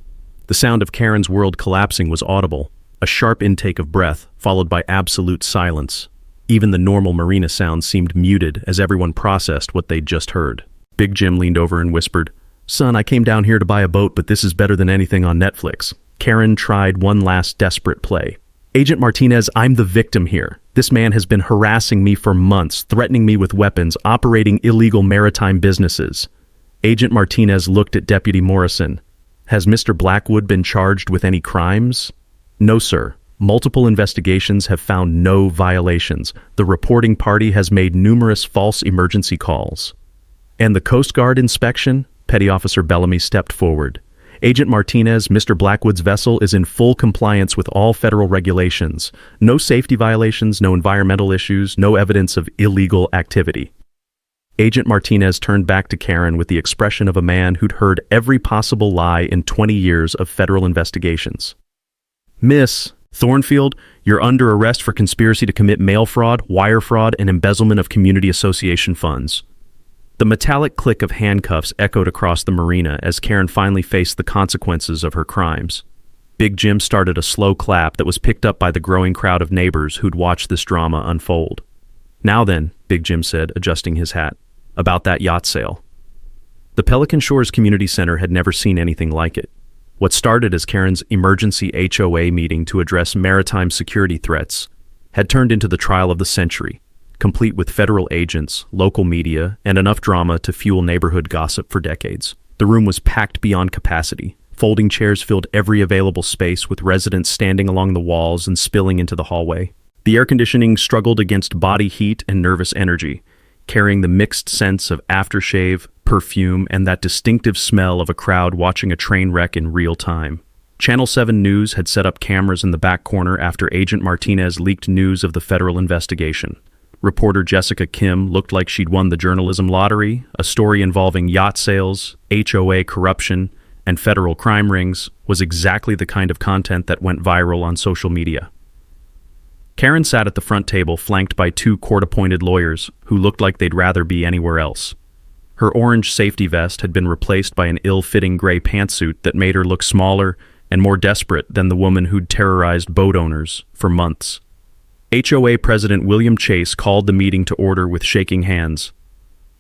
The sound of Karen's world collapsing was audible, a sharp intake of breath, followed by absolute silence. Even the normal marina sounds seemed muted as everyone processed what they'd just heard. Big Jim leaned over and whispered, "Son, I came down here to buy a boat, but this is better than anything on Netflix." Karen tried one last desperate play. "Agent Martinez, I'm the victim here. This man has been harassing me for months, threatening me with weapons, operating illegal maritime businesses." Agent Martinez looked at Deputy Morrison. "Has Mr. Blackwood been charged with any crimes?" "No, sir. Multiple investigations have found no violations. The reporting party has made numerous false emergency calls." "And the Coast Guard inspection?" Petty Officer Bellamy stepped forward. "Agent Martinez, Mr. Blackwood's vessel is in full compliance with all federal regulations. No safety violations, no environmental issues, no evidence of illegal activity." Agent Martinez turned back to Karen with the expression of a man who'd heard every possible lie in 20 years of federal investigations. "Miss Thornfield, you're under arrest for conspiracy to commit mail fraud, wire fraud, and embezzlement of community association funds." The metallic click of handcuffs echoed across the marina as Karen finally faced the consequences of her crimes. Big Jim started a slow clap that was picked up by the growing crowd of neighbors who'd watched this drama unfold. "Now then," Big Jim said, adjusting his hat, "about that yacht sale." The Pelican Shores Community Center had never seen anything like it. What started as Karen's emergency HOA meeting to address maritime security threats had turned into the trial of the century, complete with federal agents, local media, and enough drama to fuel neighborhood gossip for decades. The room was packed beyond capacity. Folding chairs filled every available space, with residents standing along the walls and spilling into the hallway. The air conditioning struggled against body heat and nervous energy, carrying the mixed sense of aftershave, perfume, and that distinctive smell of a crowd watching a train wreck in real time. Channel 7 News had set up cameras in the back corner after Agent Martinez leaked news of the federal investigation. Reporter Jessica Kim looked like she'd won the journalism lottery. A story involving yacht sales, HOA corruption, and federal crime rings was exactly the kind of content that went viral on social media. Karen sat at the front table, flanked by 2 court-appointed lawyers who looked like they'd rather be anywhere else. Her orange safety vest had been replaced by an ill-fitting gray pantsuit that made her look smaller and more desperate than the woman who'd terrorized boat owners for months. HOA President William Chase called the meeting to order with shaking hands.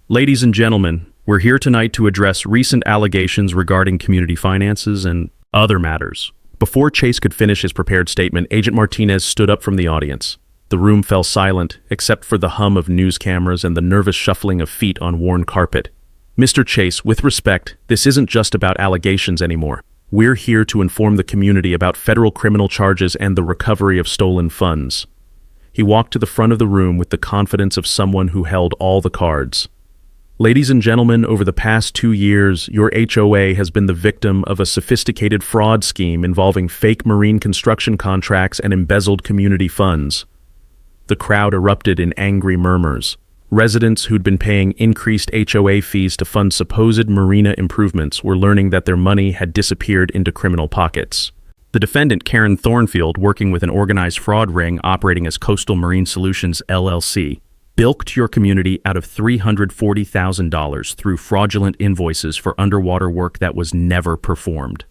Ladies and gentlemen, we're here tonight to address recent allegations regarding community finances and other matters. Before Chase could finish his prepared statement, Agent Martinez stood up from the audience. The room fell silent, except for the hum of news cameras and the nervous shuffling of feet on worn carpet. Mr. Chase, with respect, this isn't just about allegations anymore. We're here to inform the community about federal criminal charges and the recovery of stolen funds. He walked to the front of the room with the confidence of someone who held all the cards. Ladies and gentlemen, over the past 2 years, your HOA has been the victim of a sophisticated fraud scheme involving fake marine construction contracts and embezzled community funds. The crowd erupted in angry murmurs. Residents who'd been paying increased HOA fees to fund supposed marina improvements were learning that their money had disappeared into criminal pockets. The defendant, Karen Thornfield, working with an organized fraud ring operating as Coastal Marine Solutions, LLC, bilked your community out of $340,000 through fraudulent invoices for underwater work that was never performed.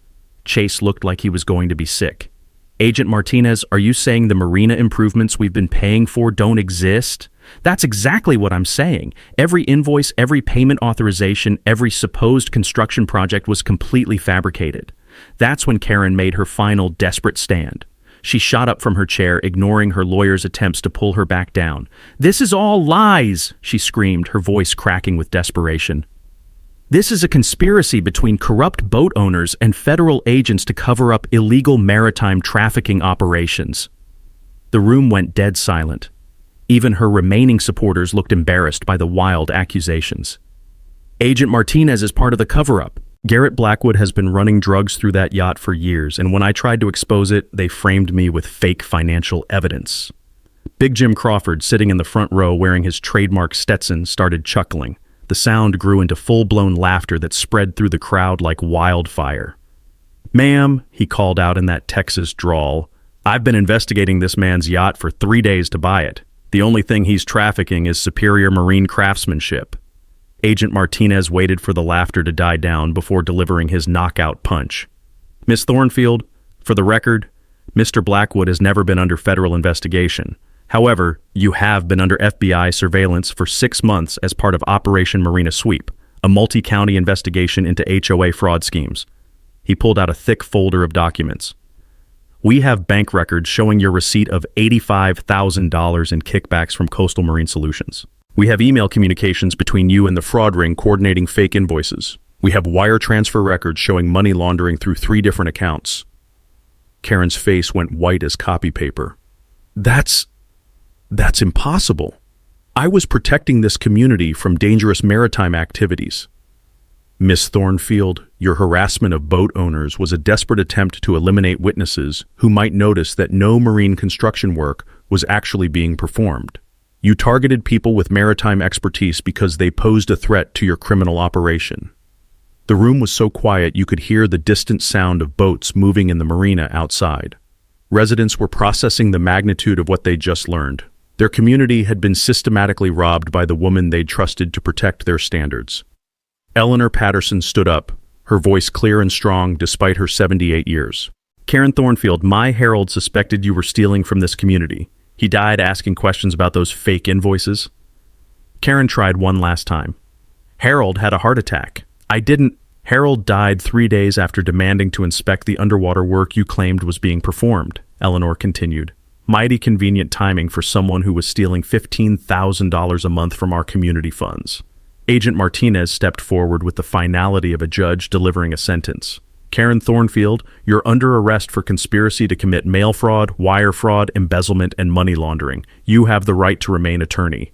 Chase looked like he was going to be sick. Agent Martinez, are you saying the marina improvements we've been paying for don't exist? That's exactly what I'm saying. Every invoice, every payment authorization, every supposed construction project was completely fabricated. That's when Karen made her final desperate stand. She shot up from her chair, ignoring her lawyer's attempts to pull her back down. "This is all lies," she screamed, her voice cracking with desperation. "This is a conspiracy between corrupt boat owners and federal agents to cover up illegal maritime trafficking operations." The room went dead silent. Even her remaining supporters looked embarrassed by the wild accusations. "Agent Martinez is part of the cover-up. Garrett Blackwood has been running drugs through that yacht for years, and when I tried to expose it, they framed me with fake financial evidence." Big Jim Crawford, sitting in the front row wearing his trademark Stetson, started chuckling. The sound grew into full-blown laughter that spread through the crowd like wildfire. "Ma'am," he called out in that Texas drawl, "I've been investigating this man's yacht for 3 days to buy it. The only thing he's trafficking is superior marine craftsmanship." Agent Martinez waited for the laughter to die down before delivering his knockout punch. "Miss Thornfield, for the record, Mr. Blackwood has never been under federal investigation. However, you have been under FBI surveillance for 6 months as part of Operation Marina Sweep, a multi-county investigation into HOA fraud schemes." He pulled out a thick folder of documents. "We have bank records showing your receipt of $85,000 in kickbacks from Coastal Marine Solutions. We have email communications between you and the fraud ring coordinating fake invoices. We have wire transfer records showing money laundering through 3 different accounts." Karen's face went white as copy paper. That's impossible. I was protecting this community from dangerous maritime activities." "Miss Thornfield, your harassment of boat owners was a desperate attempt to eliminate witnesses who might notice that no marine construction work was actually being performed. You targeted people with maritime expertise because they posed a threat to your criminal operation." The room was so quiet you could hear the distant sound of boats moving in the marina outside. Residents were processing the magnitude of what they'd just learned. Their community had been systematically robbed by the woman they'd trusted to protect their standards. Eleanor Patterson stood up, her voice clear and strong despite her 78 years. "Karen Thornfield, my Harold suspected you were stealing from this community. He died asking questions about those fake invoices." Karen tried one last time. "Harold had a heart attack. I didn't. Harold died 3 days after demanding to inspect the underwater work you claimed was being performed," Eleanor continued. "Mighty convenient timing for someone who was stealing $15,000 a month from our community funds." Agent Martinez stepped forward with the finality of a judge delivering a sentence. "Karen Thornfield, you're under arrest for conspiracy to commit mail fraud, wire fraud, embezzlement, and money laundering. You have the right to remain attorney."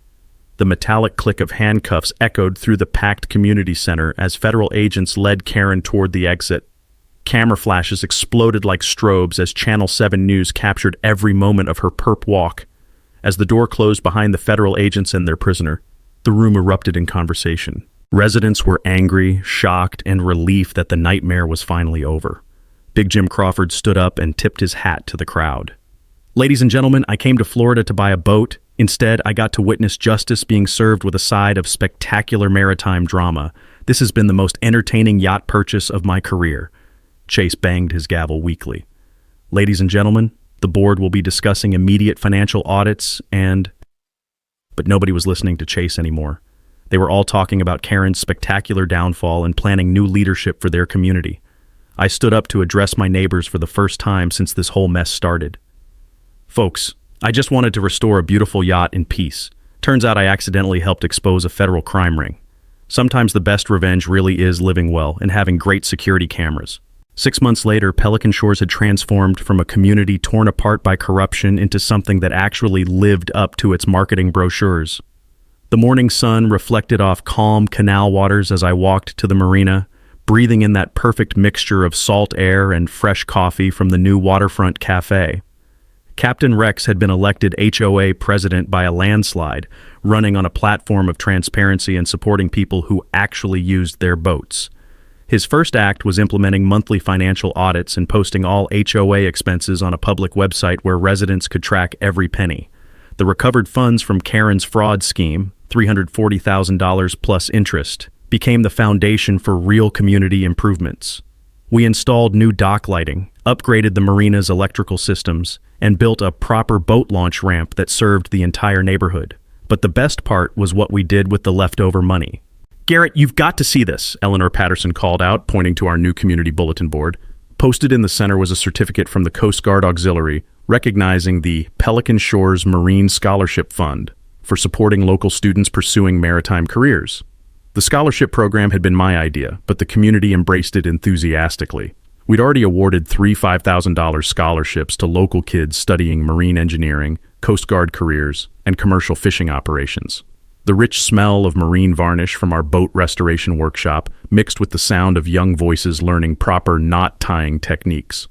The metallic click of handcuffs echoed through the packed community center as federal agents led Karen toward the exit. Camera flashes exploded like strobes as Channel 7 News captured every moment of her perp walk. As the door closed behind the federal agents and their prisoner, the room erupted in conversation. Residents were angry, shocked, and relieved that the nightmare was finally over. Big Jim Crawford stood up and tipped his hat to the crowd. "Ladies and gentlemen, I came to Florida to buy a boat. Instead, I got to witness justice being served with a side of spectacular maritime drama. This has been the most entertaining yacht purchase of my career." Chase banged his gavel weakly. "Ladies and gentlemen, The board will be discussing immediate financial audits and... But nobody was listening to Chase anymore. They were all talking about Karen's spectacular downfall and planning new leadership for their community. I stood up to address my neighbors for the first time since this whole mess started. Folks, I just wanted to restore a beautiful yacht in peace. Turns out I accidentally helped expose a federal crime ring. Sometimes the best revenge really is living well and having great security cameras. 6 months later, Pelican Shores had transformed from a community torn apart by corruption into something that actually lived up to its marketing brochures. The morning sun reflected off calm canal waters as I walked to the marina, breathing in that perfect mixture of salt air and fresh coffee from the new waterfront cafe. Captain Rex had been elected HOA president by a landslide, running on a platform of transparency and supporting people who actually used their boats. His first act was implementing monthly financial audits and posting all HOA expenses on a public website where residents could track every penny. The recovered funds from Karen's fraud scheme, $340,000 plus interest, became the foundation for real community improvements. We installed new dock lighting, upgraded the marina's electrical systems, and built a proper boat launch ramp that served the entire neighborhood. But the best part was what we did with the leftover money. "Garrett, you've got to see this," Eleanor Patterson called out, pointing to our new community bulletin board. Posted in the center was a certificate from the Coast Guard Auxiliary recognizing the Pelican Shores Marine Scholarship Fund for supporting local students pursuing maritime careers. The scholarship program had been my idea, but the community embraced it enthusiastically. We'd already awarded 3 $5,000 scholarships to local kids studying marine engineering, Coast Guard careers, and commercial fishing operations. The rich smell of marine varnish from our boat restoration workshop mixed with the sound of young voices learning proper knot tying techniques.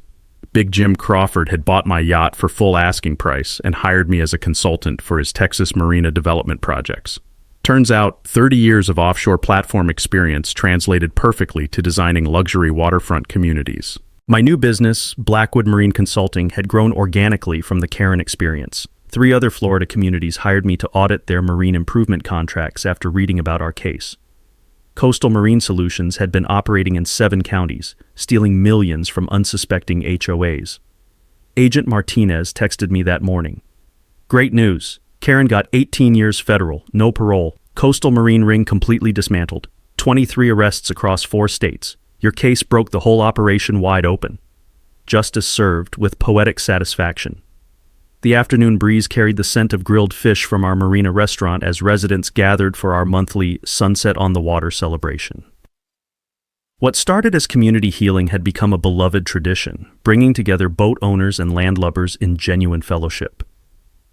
Big Jim Crawford had bought my yacht for full asking price and hired me as a consultant for his Texas marina development projects. Turns out, 30 years of offshore platform experience translated perfectly to designing luxury waterfront communities. My new business, Blackwood Marine Consulting, had grown organically from the Karen experience. 3 other Florida communities hired me to audit their marine improvement contracts after reading about our case. Coastal Marine Solutions had been operating in 7 counties, stealing millions from unsuspecting HOAs. Agent Martinez texted me that morning. "Great news. Karen got 18 years federal, no parole. Coastal Marine Ring completely dismantled. 23 arrests across 4 states. Your case broke the whole operation wide open." Justice served with poetic satisfaction. The afternoon breeze carried the scent of grilled fish from our marina restaurant as residents gathered for our monthly Sunset on the Water celebration. What started as community healing had become a beloved tradition, bringing together boat owners and landlubbers in genuine fellowship.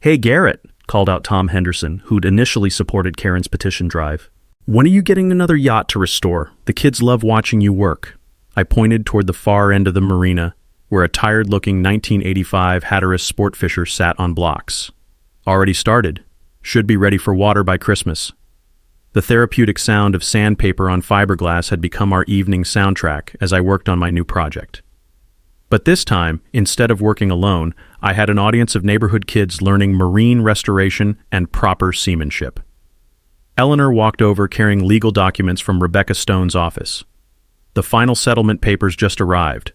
"Hey, Garrett," called out Tom Henderson, who'd initially supported Karen's petition drive. "When are you getting another yacht to restore? The kids love watching you work." I pointed toward the far end of the marina, where a tired-looking 1985 Hatteras sport fisher sat on blocks. "Already started. Should be ready for water by Christmas." The therapeutic sound of sandpaper on fiberglass had become our evening soundtrack as I worked on my new project. But this time, instead of working alone, I had an audience of neighborhood kids learning marine restoration and proper seamanship. Eleanor walked over carrying legal documents from Rebecca Stone's office. The final settlement papers just arrived.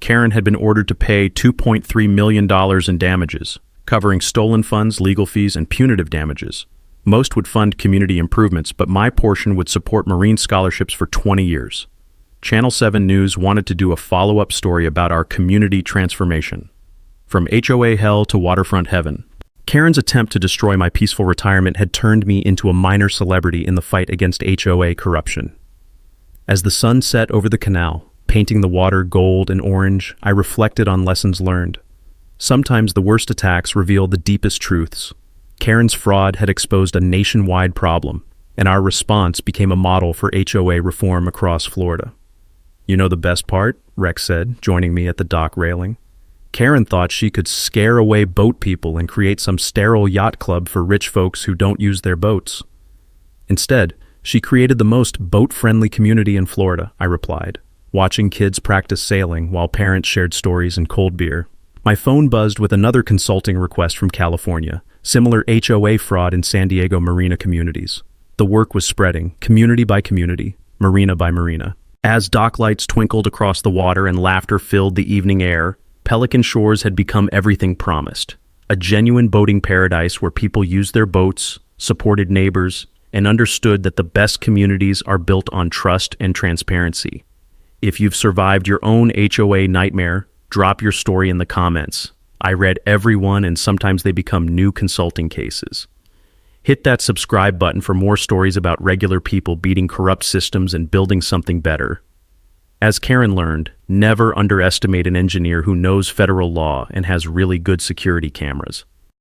Karen had been ordered to pay $2.3 million in damages, covering stolen funds, legal fees, and punitive damages. Most would fund community improvements, but my portion would support marine scholarships for 20 years. Channel 7 News wanted to do a follow-up story about our community transformation. From HOA hell to waterfront heaven. Karen's attempt to destroy my peaceful retirement had turned me into a minor celebrity in the fight against HOA corruption. As the sun set over the canal, painting the water gold and orange, I reflected on lessons learned. Sometimes the worst attacks reveal the deepest truths. Karen's fraud had exposed a nationwide problem, and our response became a model for HOA reform across Florida. "You know the best part?" Rex said, joining me at the dock railing. "Karen thought she could scare away boat people and create some sterile yacht club for rich folks who don't use their boats. Instead, she created the most boat-friendly community in Florida," I replied, watching kids practice sailing while parents shared stories and cold beer. My phone buzzed with another consulting request from California, similar HOA fraud in San Diego marina communities. The work was spreading, community by community, marina by marina. As dock lights twinkled across the water and laughter filled the evening air, Pelican Shores had become everything promised. A genuine boating paradise where people used their boats, supported neighbors, and understood that the best communities are built on trust and transparency. If you've survived your own HOA nightmare, drop your story in the comments. I read every one, and sometimes they become new consulting cases. Hit that subscribe button for more stories about regular people beating corrupt systems and building something better. As Karen learned, never underestimate an engineer who knows federal law and has really good security cameras.